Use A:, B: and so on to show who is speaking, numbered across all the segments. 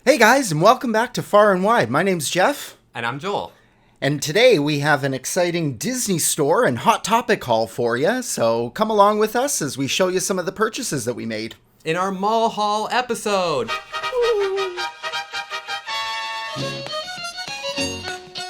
A: Hey guys, and welcome back to Far and Wide. My name's Jeff.
B: And I'm Joel.
A: And today we have an exciting Disney store and Hot Topic haul for you. So come along with us as we show you some of the purchases that we made.
B: In our mall haul episode.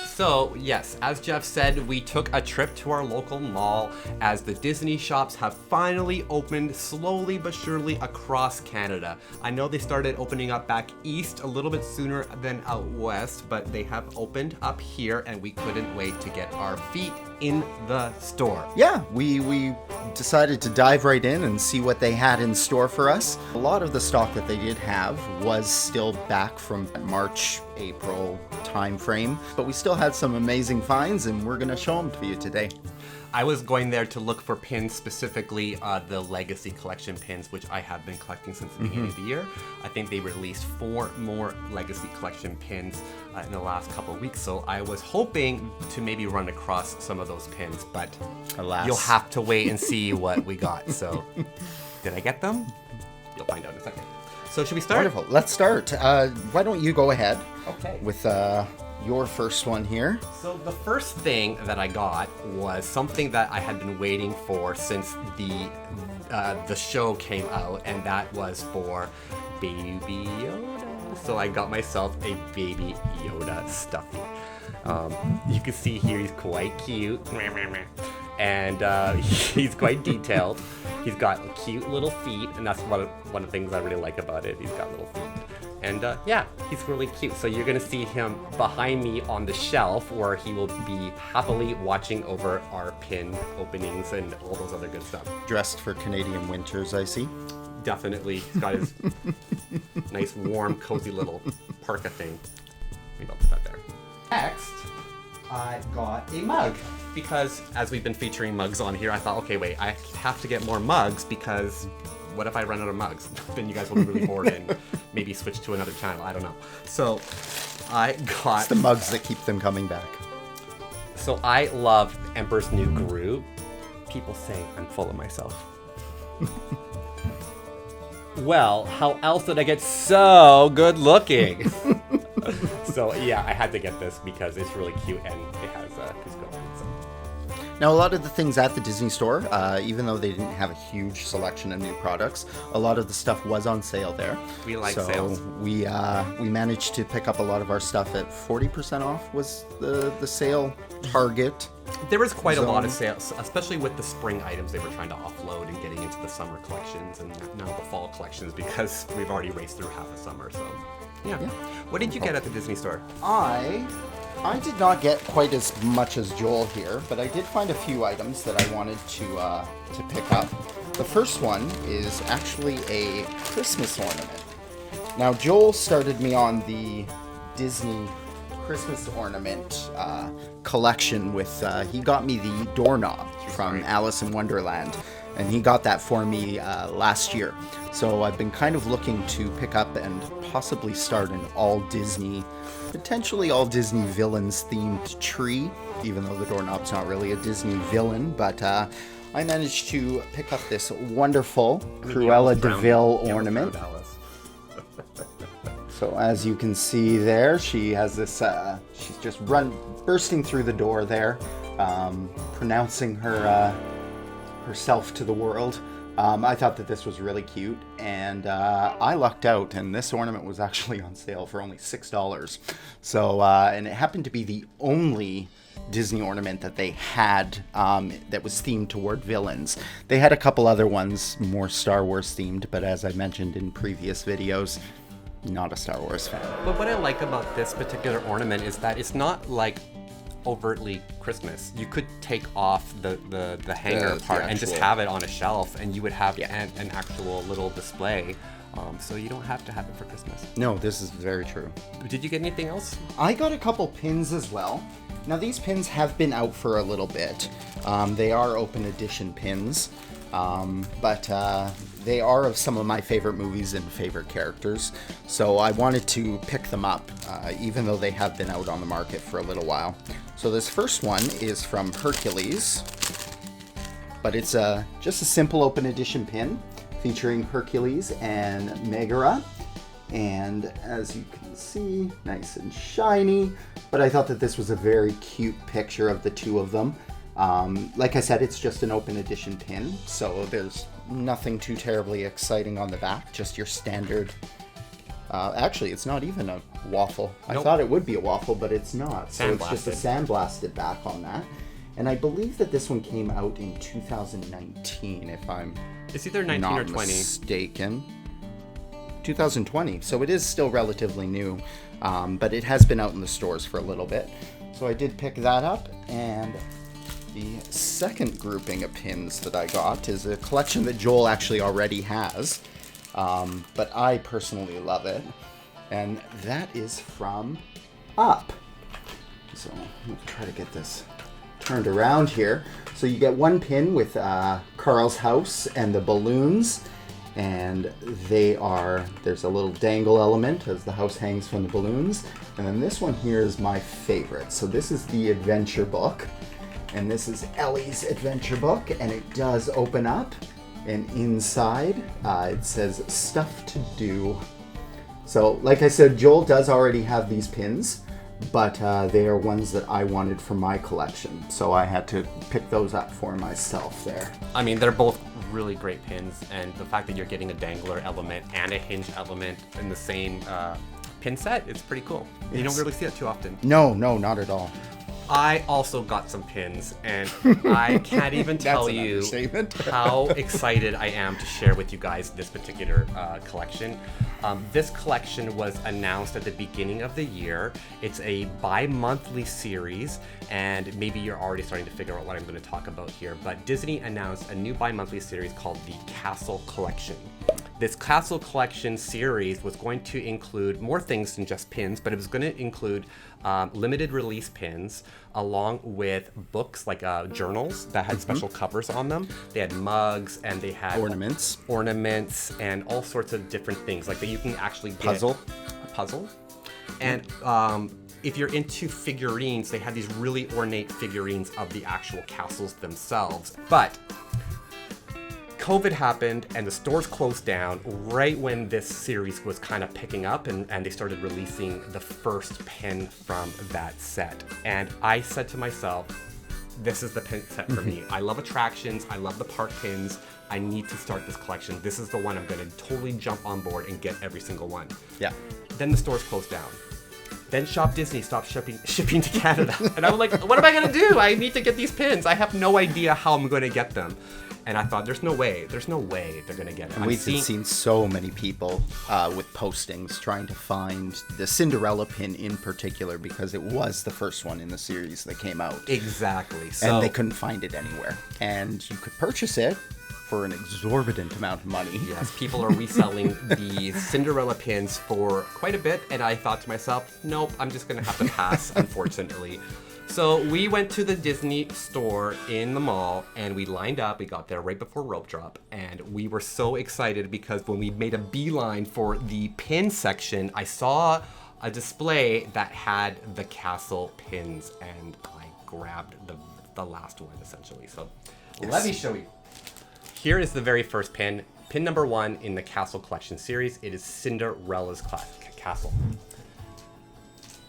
B: So, yes, as Jeff said, we took a trip to our local mall as the Disney shops have finally opened slowly but surely across Canada. I know they started opening up back east a little bit sooner than out west, but they have opened up here and we couldn't wait to get our feet in the store.
A: Yeah, we decided to dive right in and see what they had in store for us. A lot of the stock that they did have was still back from March, April time frame, but we still had some amazing finds and we're going to show them to you today.
B: I was going there to look for pins, specifically the Legacy Collection pins, which I have been collecting since the beginning of the year. I think they released 4 more Legacy Collection pins in the last couple of weeks, so I was hoping to maybe run across some of those pins, but
A: alas,
B: you'll have to wait and see what we got. So, did I get them? You'll find out in a second. So, should we start?
A: Wonderful. Let's start. Why don't you go ahead with your first one here.
B: So the first thing that I got was something that I had been waiting for since the show came out, and that was for Baby Yoda. So I got myself a Baby Yoda stuffy. You can see here he's quite cute, and he's quite detailed. He's got cute little feet, and that's one of the things I really like about it. He's got little feet. And yeah, he's really cute. So you're going to see him behind me on the shelf where he will be happily watching over our pin openings and all those other good stuff.
A: Dressed for Canadian winters, I see.
B: Definitely. He's got his nice, warm, cozy little parka thing. Maybe I'll put that there. Next, I got a mug. Because as we've been featuring mugs on here, I thought, okay, wait, I have to get more mugs because what if I run out of mugs? Then you guys will be really bored and maybe switch to another channel. I don't know. So I got...
A: It's the mugs that keep them coming back.
B: So I love Emperor's New Groove. People say I'm full of myself. Well, how else did I get so good looking? So yeah, I had to get this because it's really cute and it has Cusco.
A: Now, a lot of the things at the Disney store, even though they didn't have a huge selection of new products, a lot of the stuff was on sale there.
B: We like sales.
A: We managed to pick up a lot of our stuff at 40% off was the sale target.
B: There was quite a lot of sales, especially with the spring items they were trying to offload and getting into the summer collections and now the fall collections because we've already raced through half of summer. So, yeah. What did you get at the Disney store?
A: I did not get quite as much as Joel here, but I did find a few items that I wanted to pick up. The first one is actually a Christmas ornament. Now, Joel started me on the Disney Christmas ornament collection with, he got me the doorknob from Alice in Wonderland, and he got that for me last year. So I've been kind of looking to pick up and possibly start an potentially all Disney villains themed tree, even though the doorknob's not really a Disney villain, but I managed to pick up this wonderful Cruella de Vil ornament. So as you can see there, she has this, she's just bursting through the door there, pronouncing herself to the world. I thought that this was really cute, and I lucked out, and this ornament was actually on sale for only $6. So, and it happened to be the only Disney ornament that they had that was themed toward villains. They had a couple other ones, more Star Wars themed, but as I mentioned in previous videos, not a Star Wars fan.
B: But what I like about this particular ornament is that it's not like overtly Christmas. You could take off the hanger part and just have it on a shelf, and you would have an actual little display. So you don't have to have it for Christmas.
A: No, this is very true.
B: Did you get anything else?
A: I got a couple pins as well. Now these pins have been out for a little bit. They are open edition pins, but they are of some of my favorite movies and favorite characters. So I wanted to pick them up, even though they have been out on the market for a little while. So this first one is from Hercules, but it's just a simple open edition pin featuring Hercules and Megara. And as you can see, nice and shiny. But I thought that this was a very cute picture of the two of them. Like I said, it's just an open edition pin, so there's nothing too terribly exciting on the back, just your standard. Actually, it's not even a waffle. Nope. I thought it would be a waffle, but it's not. So it's just a sandblasted back on that. And I believe that this one came out in 2019, if I'm
B: it's either 19
A: not
B: or 20.
A: Mistaken. 2020, so it is still relatively new, but it has been out in the stores for a little bit. So I did pick that up, and the second grouping of pins that I got is a collection that Joel actually already has, but I personally love it, and that is from Up. So we'll try to get this turned around here. So you get one pin with Carl's house and the balloons, and there's a little dangle element as the house hangs from the balloons. And then this one here is my favorite. So this is the adventure book, and this is Ellie's adventure book, and it does open up, and inside it says stuff to do. So like I said, Joel does already have these pins, but they are ones that I wanted for my collection, so I had to pick those up for myself there.
B: I mean, they're both really great pins, and the fact that you're getting a dangler element and a hinge element in the same pin set, it's pretty cool. Yes. You don't really see it too often.
A: No, not at all.
B: I also got some pins, and I can't even tell you how excited I am to share with you guys this particular collection. This collection was announced at the beginning of the year. It's a bi-monthly series, and maybe you're already starting to figure out what I'm going to talk about here, but Disney announced a new bi-monthly series called the Castle Collection. This Castle Collection series was going to include more things than just pins, but it was going to include limited release pins along with books like journals that had special covers on them. They had mugs, and they had ornaments and all sorts of different things like that you can actually get. Puzzle. And if you're into figurines, they had these really ornate figurines of the actual castles themselves. But COVID happened and the stores closed down right when this series was kind of picking up, and they started releasing the first pin from that set. And I said to myself, this is the pin set for me. I love attractions. I love the park pins. I need to start this collection. This is the one I'm going to totally jump on board and get every single one.
A: Yeah.
B: Then the stores closed down. Then Shop Disney stopped shipping to Canada. And I was like, what am I going to do? I need to get these pins. I have no idea how I'm going to get them. And I thought, there's no way they're going to get it.
A: And we've seen so many people with postings trying to find the Cinderella pin in particular, because it was the first one in the series that came out.
B: Exactly.
A: And they couldn't find it anywhere. And you could purchase it for an exorbitant amount of money.
B: Yes, people are reselling the Cinderella pins for quite a bit. And I thought to myself, nope, I'm just going to have to pass, unfortunately. So we went to the Disney store in the mall, and we lined up. We got there right before rope drop, and we were so excited because when we made a beeline for the pin section, I saw a display that had the castle pins, and I grabbed the last one essentially. So Let me show you. Here is the very first pin, pin number 1 in the Castle Collection series. It is Cinderella's castle.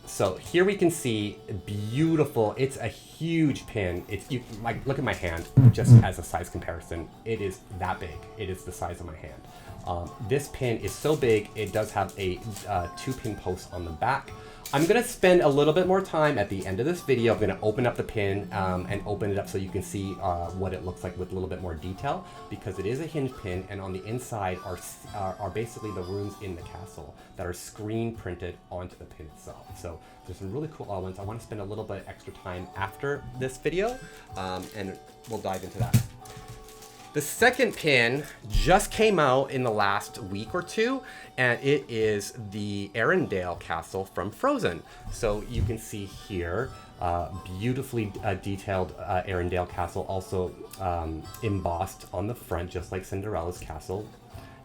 B: So here we can see beautiful. It's a huge pin. Look at my hand, just as a size comparison. It is that big. It is the size of my hand. This pin is so big. It does have a 2-pin post on the back. I'm gonna spend a little bit more time at the end of this video. I'm gonna open up the pin and open it up so you can see what it looks like with a little bit more detail, because it is a hinge pin, and on the inside are basically the runes in the castle that are screen printed onto the pin itself. So there's some really cool elements. I want to spend a little bit extra time after this video, and we'll dive into that. The second pin just came out in the last week or two, and it is the Arendelle Castle from Frozen. So you can see here, beautifully detailed Arendelle Castle, also embossed on the front, just like Cinderella's castle.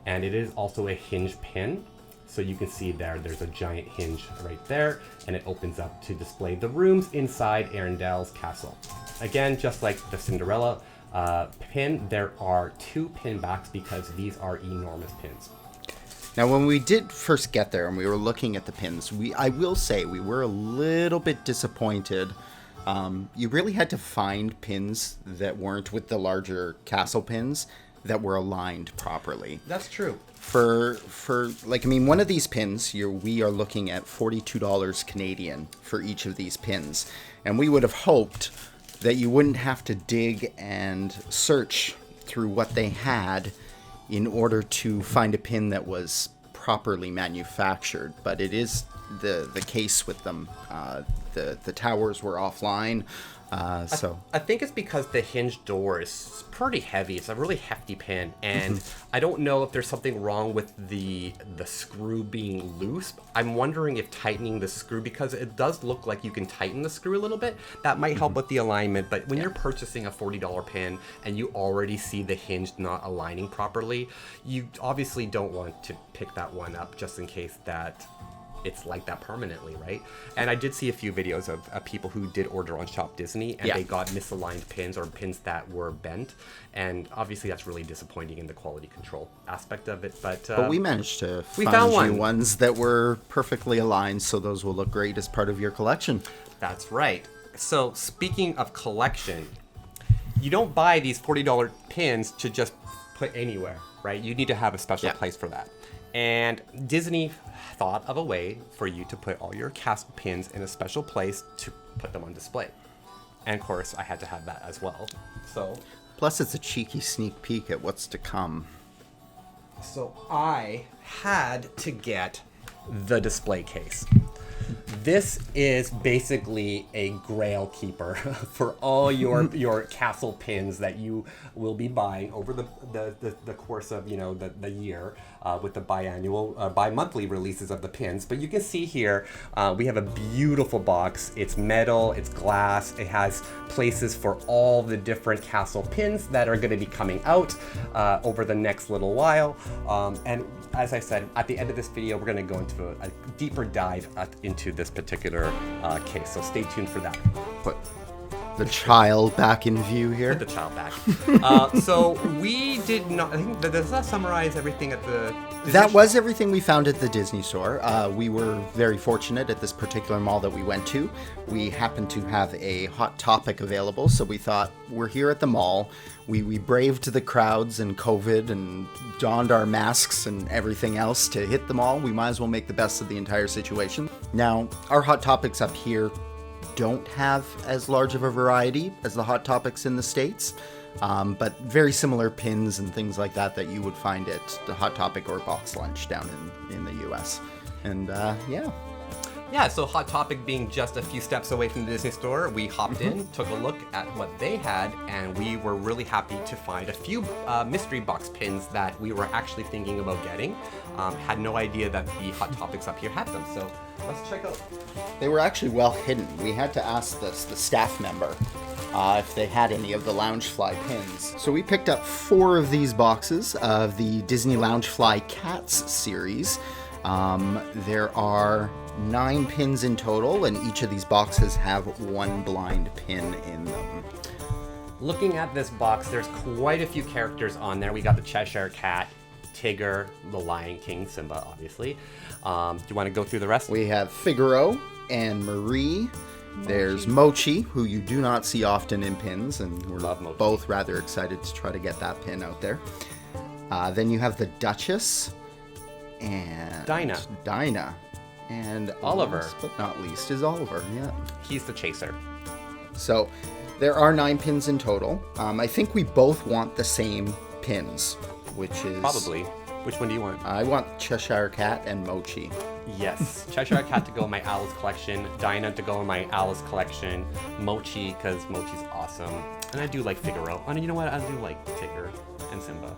B: And it is also a hinge pin. So you can see there's a giant hinge right there, and it opens up to display the rooms inside Arendelle's castle. Again, just like the Cinderella pin, there are 2 pin backs because these are enormous pins.
A: Now, when we did first get there and we were looking at the pins, I will say we were a little bit disappointed. You really had to find pins that weren't with the larger castle pins that were aligned properly.
B: That's true.
A: For like, I mean, one of these pins, we are looking at $42 Canadian for each of these pins. And we would have hoped that you wouldn't have to dig and search through what they had in order to find a pin that was properly manufactured. But it is the case with them. The towers were offline.
B: I think it's because the hinge door is pretty heavy. It's a really hefty pin, and I don't know if there's something wrong with the screw being loose. I'm wondering if tightening the screw, because it does look like you can tighten the screw a little bit, that might help with the alignment. But when you're purchasing a $40 pin and you already see the hinge not aligning properly, you obviously don't want to pick that one up just in case that it's like that permanently, right? And I did see a few videos of people who did order on Shop Disney, and they got misaligned pins or pins that were bent, and obviously that's really disappointing in the quality control aspect of it. But
A: we managed to find you ones that were perfectly aligned, so those will look great as part of your collection.
B: That's right. So speaking of collection, you don't buy these $40 pins to just put anywhere, right? You need to have a special place for that. And Disney thought of a way for you to put all your castle pins in a special place to put them on display. And of course, I had to have that as well. So,
A: plus, it's a cheeky sneak peek at what's to come.
B: So I had to get the display case. This is basically a grail keeper for all your castle pins that you will be buying over the course of the year with the bi-monthly releases of the pins. But you can see here we have a beautiful box. It's metal, it's glass, it has places for all the different castle pins that are going to be coming out over the next little while. And as I said, at the end of this video, we're going to go into a deeper dive into this particular case. So stay tuned for that.
A: Put the child back in view here.
B: Put the child back. So we did not. I think does that summarize everything at the?
A: That was everything we found at the Disney store. We were very fortunate at this particular mall that we went to. We happened to have a Hot Topic available, so we thought, we're here at the mall. We braved the crowds and COVID and donned our masks and everything else to hit the mall. We might as well make the best of the entire situation. Now, our Hot Topics up here don't have as large of a variety as the Hot Topics in the States, but very similar pins and things like that you would find at the Hot Topic or Box Lunch down in the US. And
B: Yeah, so Hot Topic being just a few steps away from the Disney store, we hopped in, took a look at what they had, and we were really happy to find a few mystery box pins that we were actually thinking about getting. Had no idea that the Hot Topics up here had them, so let's check out.
A: They were actually well hidden. We had to ask the staff member if they had any of the Loungefly pins. So we picked up 4 of these boxes of the Disney Loungefly Cats series. There are 9 pins in total, and each of these boxes have 1 blind pin in them.
B: Looking at this box, there's quite a few characters on there. We got the Cheshire Cat, Tigger, the Lion King, Simba, obviously. Do you want to go through the rest?
A: We have Figaro and Marie. There's Mochi, who you do not see often in pins, and we're both rather excited to try to get that pin out there. Then you have the Duchess and Dinah. And
B: Oliver.
A: Last but not least is Oliver, yeah.
B: He's the chaser.
A: So there are 9 pins in total. I think we both want the same pins, which is...
B: Probably. Which one do you want?
A: I want Cheshire Cat and Mochi.
B: Yes. Cheshire Cat to go in my Alice collection. Dinah to go in my Alice collection. Mochi, because Mochi's awesome. And I do like Figaro. And you know what? I do like Tigger and Simba.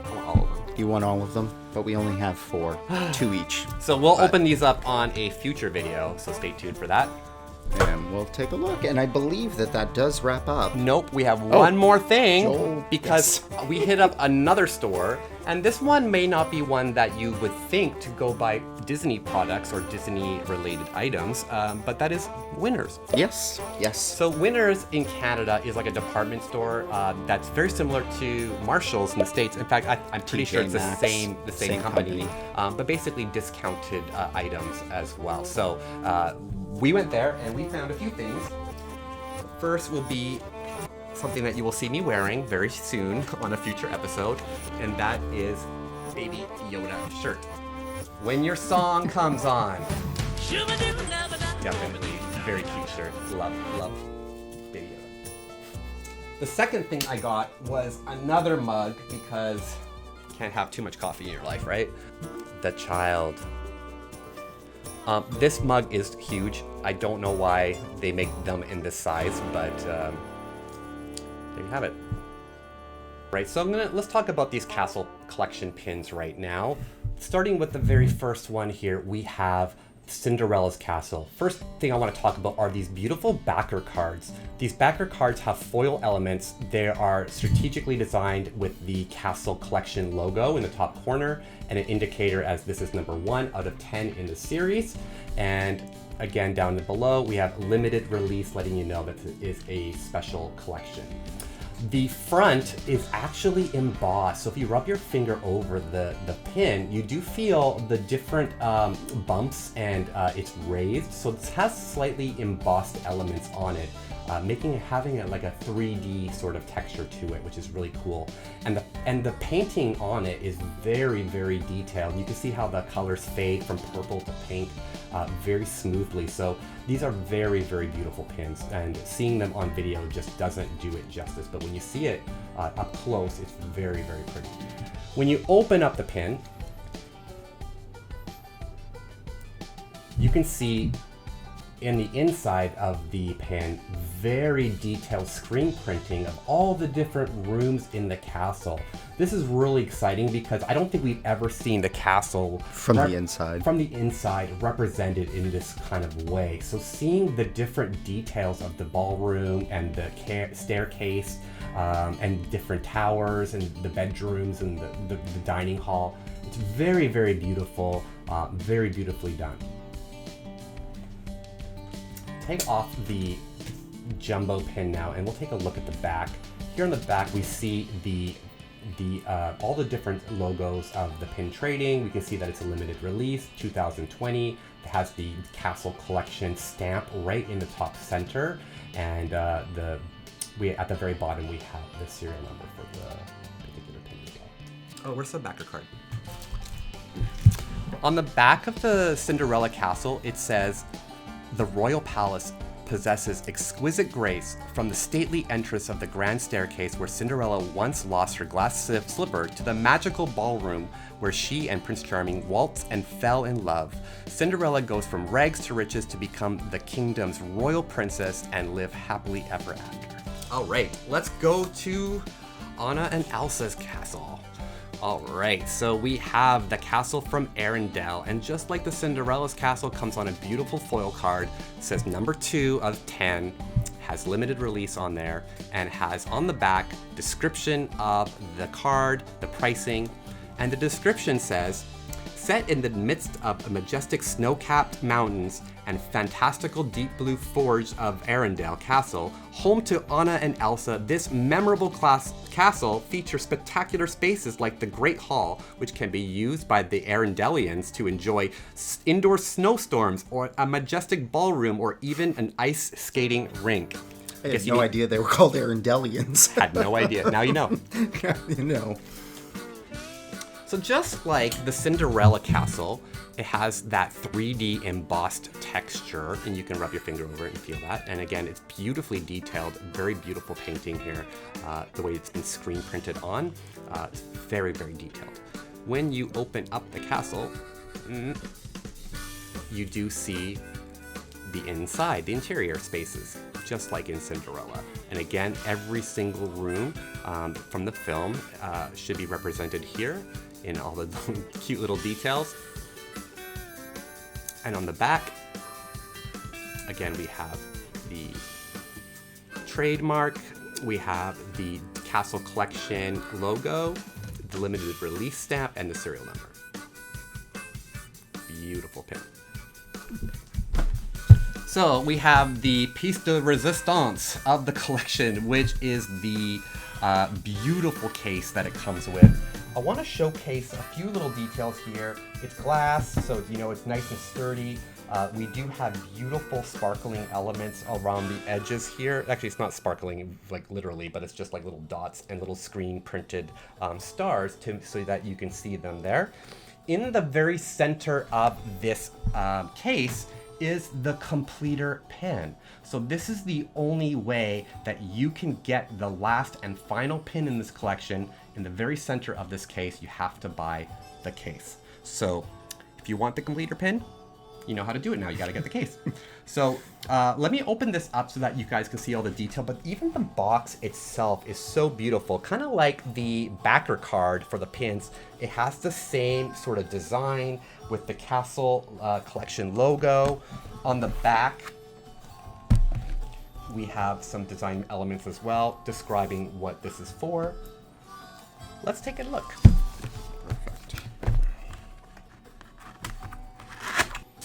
B: I want all of them.
A: You want all of them? But we only have 4. 2 each.
B: So we'll open these up on a future video, so stay tuned for that.
A: And we'll take a look. And I believe that does wrap up.
B: Nope, we have one more thing
A: Joel,
B: because we hit up another store, and this one may not be one that you would think to go buy Disney products or Disney-related items, but that is Winners.
A: Yes.
B: So Winners in Canada is like a department store that's very similar to Marshall's in the States. In fact, I'm pretty sure it's
A: Maxx,
B: the same company. But basically discounted items as well. So we went there and we found a few things. First will be something that you will see me wearing very soon on a future episode, and that is Baby Yoda shirt. When your song comes on. Definitely very cute shirt. Love Baby Yoda. The second thing I got was another mug because you can't have too much coffee in your life, right? The Child. This mug is huge. I don't know why they make them in this size, but there you have it. Right, so let's talk about these Castle collection pins right now. Starting with the very first one here, we have Cinderella's Castle. First thing I want to talk about are these beautiful backer cards. These backer cards have foil elements. They are strategically designed with the Castle Collection logo in the top corner and an indicator as this is number 1 out of 10 in the series. And again, down below, we have limited release letting you know that it is a special collection. The front is actually embossed, so if you rub your finger over the pin, you do feel the different bumps, and it's raised, so this has slightly embossed elements on it, having it like a 3D sort of texture to it, which is really cool. And the painting on it is very, very detailed. You can see how the colors fade from purple to pink very smoothly. So these are very, very beautiful pins, and seeing them on video just doesn't do it justice. But when you see it up close, it's very, very pretty. When you open up the pin, you can see in the inside of the pin, very detailed screen printing of all the different rooms in the castle. This is really exciting because I don't think we've ever seen the castle
A: from the inside
B: represented in this kind of way. So seeing the different details of the ballroom and the staircase and different towers and the bedrooms and the dining hall, it's very, very beautiful, very beautifully done. Take off the jumbo pin now, and we'll take a look at the back. Here on the back, we see all the different logos of the pin trading. We can see that it's a limited release, 2020. It has the Castle Collection stamp right in the top center, and at the very bottom we have the serial number for the particular pin as well. Oh, where's the backer card? On the back of the Cinderella Castle, it says, "The royal palace possesses exquisite grace from the stately entrance of the grand staircase where Cinderella once lost her glass slipper to the magical ballroom where she and Prince Charming waltzed and fell in love. Cinderella goes from rags to riches to become the kingdom's royal princess and live happily ever after." All right, let's go to Anna and Elsa's castle. All right, so we have the castle from Arendelle, and just like the Cinderella's castle, comes on a beautiful foil card. It says number 2 of 10, has limited release on there, and has on the back description of the card, the pricing, and the description says, "Set in the midst of majestic snow-capped mountains and fantastical deep blue forge of Arendelle Castle, home to Anna and Elsa, this memorable castle features spectacular spaces like the Great Hall, which can be used by the Arendellians to enjoy indoor snowstorms, or a majestic ballroom, or even an ice skating rink."
A: I had no idea they were called Arendellians.
B: Had no idea. Now you know.
A: You know.
B: So just like the Cinderella Castle, it has that 3D embossed texture, and you can rub your finger over it and feel that. And again, it's beautifully detailed, very beautiful painting here. The way it's been screen printed on, it's very, very detailed. When you open up the castle, you do see the inside, the interior spaces, just like in Cinderella. And again, every single room from the film should be represented here in all the cute little details. And on the back, again, we have the trademark, we have the Castle Collection logo, the limited release stamp, and the serial number. Beautiful pin. So we have the piece de resistance of the collection, which is the beautiful case that it comes with. I want to showcase a few little details here. It's glass, so you know it's nice and sturdy. We do have beautiful sparkling elements around the edges here. Actually, it's not sparkling like literally, but it's just like little dots and little screen printed stars so that you can see them there. In the very center of this case is the completer pin. So this is the only way that you can get the last and final pin in this collection. In the very center of this case, you have to buy the case. So if you want the completer pin, you know how to do it now. You got to get the case. So let me open this up so that you guys can see all the detail. But even the box itself is so beautiful, kind of like the backer card for the pins. It has the same sort of design with the Castle Collection logo. On the back, we have some design elements as well, describing what this is for. Let's take a look.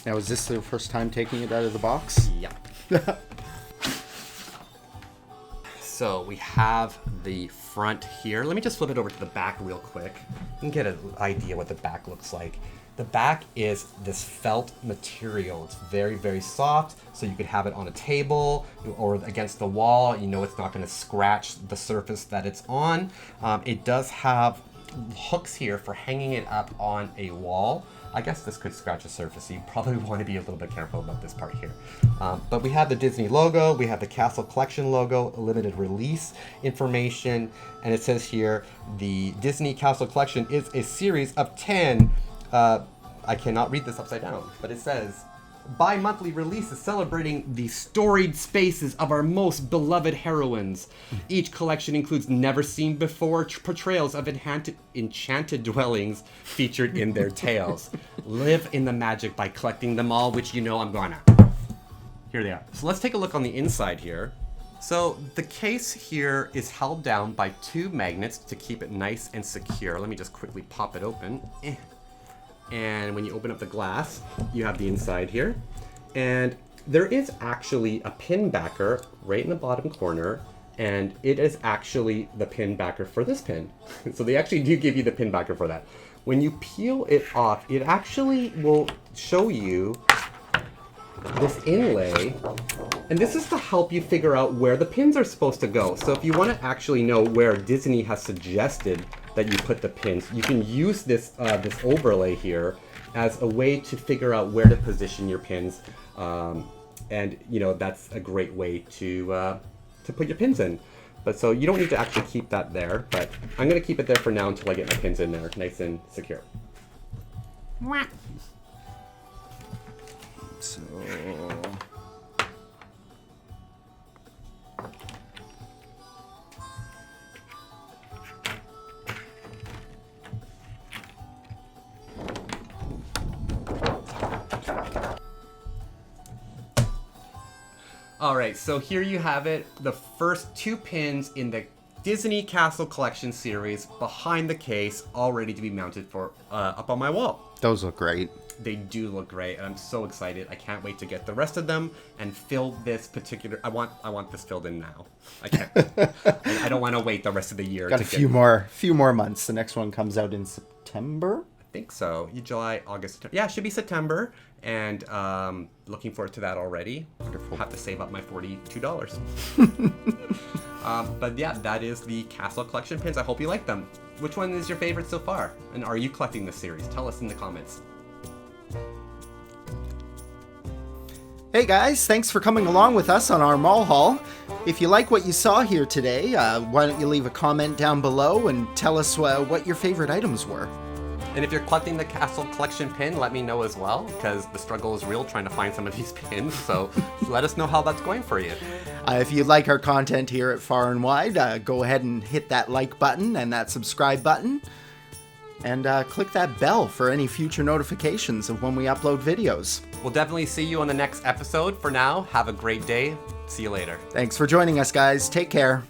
A: Now, is this the first time taking it out of the box?
B: Yeah. So we have the front here. Let me just flip it over to the back real quick and get an idea what the back looks like. The back is this felt material. It's very, very soft, so you could have it on a table or against the wall. You know it's not going to scratch the surface that it's on. It does have hooks here for hanging it up on a wall. I guess this could scratch a surface, so you probably want to be a little bit careful about this part here. But we have the Disney logo, we have the Castle Collection logo, limited release information, and it says here, the Disney Castle Collection is a series of 10, I cannot read this upside down, but it says, bi-monthly releases celebrating the storied spaces of our most beloved heroines. Each collection includes never-seen-before portrayals of enchanted dwellings featured in their tales. Live in the magic by collecting them all, which you know I'm gonna. Here they are. So let's take a look on the inside here. So the case here is held down by 2 magnets to keep it nice and secure. Let me just quickly pop it open. And when you open up the glass, you have the inside here. And there is actually a pin backer right in the bottom corner. And it is actually the pin backer for this pin. So they actually do give you the pin backer for that. When you peel it off, it actually will show you this inlay. And this is to help you figure out where the pins are supposed to go. So if you want to actually know where Disney has suggested that you put the pins, you can use this this overlay here as a way to figure out where to position your pins, and you know that's a great way to put your pins in. But so you don't need to actually keep that there, but I'm gonna keep it there for now until I get my pins in there nice and secure.
A: So
B: Alright, so here you have it, the first 2 pins in the Disney Castle Collection series behind the case, all ready to be mounted for up on my wall.
A: those look great.
B: They do look great, and I'm so excited. I can't wait to get the rest of them and fill this particular. I want this filled in now. I can't. I don't want to wait the rest of the year.
A: Got a few more months. The next one comes out in September.
B: I think so. July, August. September. Yeah, it should be September, and looking forward to that already. Wonderful. Have to save up my $42. But yeah, that is the Castle Collection pins. I hope you like them. Which one is your favorite so far? And are you collecting this series? Tell us in the comments.
A: Hey guys, thanks for coming along with us on our mall haul. If you like what you saw here today, why don't you leave a comment down below and tell us what your favorite items were.
B: And if you're collecting the Castle Collection pin, let me know as well, because the struggle is real trying to find some of these pins, so let us know how that's going for you.
A: If you like our content here at Far and Wide, go ahead and hit that like button and that subscribe button. and click that bell for any future notifications of when we upload videos.
B: We'll definitely see you on the next episode. For now, have a great day. See you later.
A: Thanks for joining us, guys. Take care.